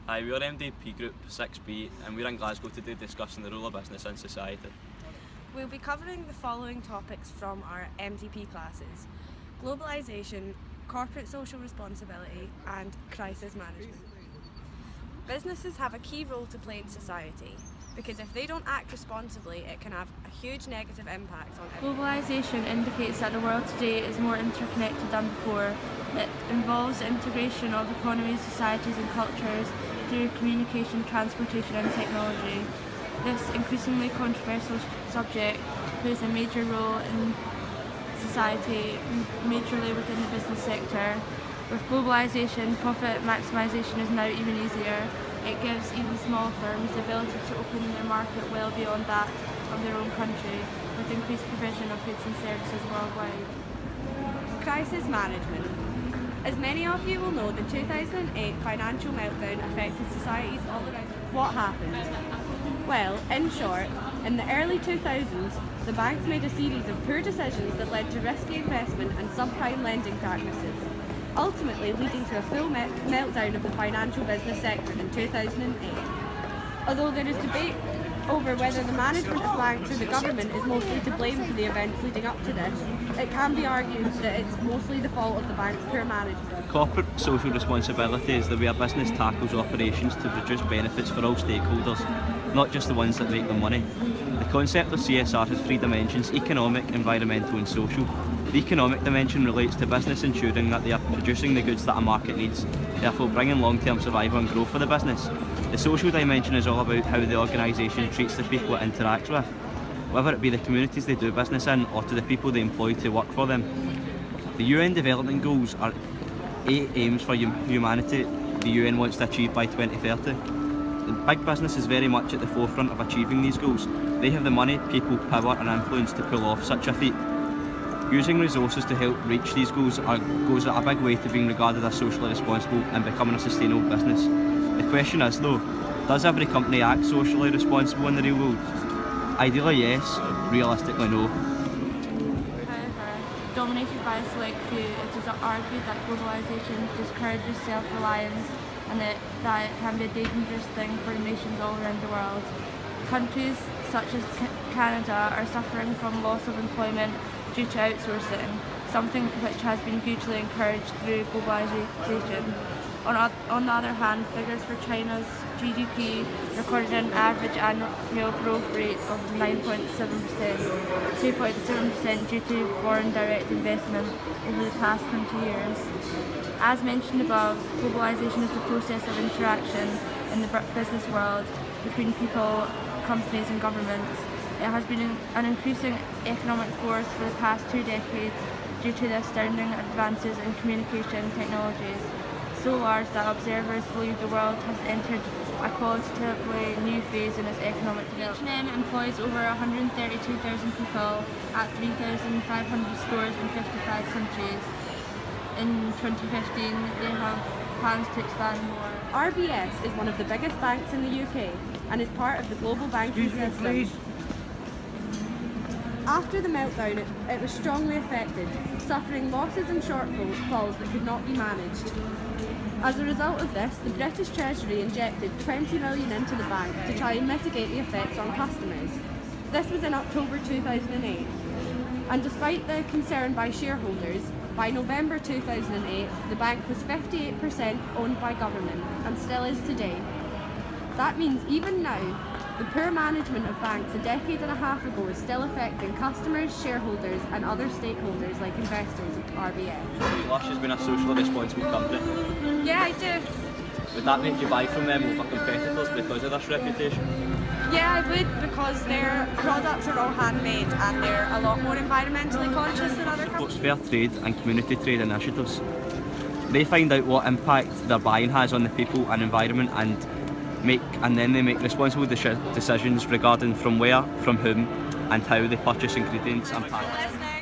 Hi, we are MDP Group 6B and we're in Glasgow today discussing the role of business in society. We'll be covering the following topics from our MDP classes: globalisation, corporate social responsibility and crisis management. Businesses have a key role to play in society because if they don't act responsibly it can have a huge negative impact on everyone. Globalisation indicates that the world today is more interconnected than before. It involves the integration of economies, societies and cultures through communication, transportation and technology. This increasingly controversial subject plays a major role in society, majorly within the business sector. With globalisation, profit maximisation is now even easier. It gives even small firms the ability to open their market well beyond that of their own country, with increased provision of goods and services worldwide. Crisis management. As many of you will know, the 2008 financial meltdown affected societies all around. What happened? Well, in short, in the early 2000s, the banks made a series of poor decisions that led to risky investment and subprime lending practices, ultimately leading to a full meltdown of the financial business sector in 2008. Although there is debate over whether the management of banks or the government is mostly to blame for the events leading up to this, it can be argued that it's mostly the fault of the bank's poor management. Corporate social responsibility is the way a business tackles operations to produce benefits for all stakeholders, not just the ones that make the money. The concept of CSR has three dimensions: economic, environmental and social. The economic dimension relates to business ensuring that they are producing the goods that a market needs, therefore bringing long-term survival and growth for the business. The social dimension is all about how the organisation treats the people it interacts with, whether it be the communities they do business in or to the people they employ to work for them. The UN Development Goals are 8 aims for humanity the UN wants to achieve by 2030. The big business is very much at the forefront of achieving these goals. They have the money, people, power and influence to pull off such a feat. Using resources to help reach these goes a big way to being regarded as socially responsible and becoming a sustainable business. The question is though, does every company act socially responsible in the real world? Ideally yes, realistically no. However, dominated by a select few, it is argued that globalisation discourages self-reliance and that it can be a dangerous thing for nations all around the world. Countries such as Canada are suffering from loss of employment due to outsourcing, something which has been hugely encouraged through globalisation. On the other hand, figures for China's GDP recorded an average annual growth rate of 9.7%, 2.7% due to foreign direct investment over the past 20 years. As mentioned above, globalisation is the process of interaction in the business world between people, companies and governments. It has been an increasing economic force for the past 2 decades due to the astounding advances in communication technologies, so large that observers believe the world has entered a qualitatively new phase in its economic development. H&M employs over 132,000 people at 3,500 stores in 55 countries. In 2015, they have plans to expand more. RBS is one of the biggest banks in the UK and is part of the global banking system. After the meltdown, it was strongly affected, suffering losses and shortfalls that could not be managed. As a result of this, the British Treasury injected 20 million into the bank to try and mitigate the effects on customers. This was in October 2008. And despite the concern by shareholders, by November 2008, the bank was 58% owned by government and still is today. That means even now, the poor management of banks a decade and a half ago is still affecting customers, shareholders and other stakeholders like investors of RBS. Lush has been a socially responsible company. Yeah, I do. Would that make you buy from them over competitors because of this reputation? Yeah, I would, because their products are all handmade and they're a lot more environmentally conscious than other companies. Fair trade and community trade initiatives. They find out what impact their buying has on the people and environment and then they make responsible decisions regarding from where, from whom and how they purchase ingredients and package.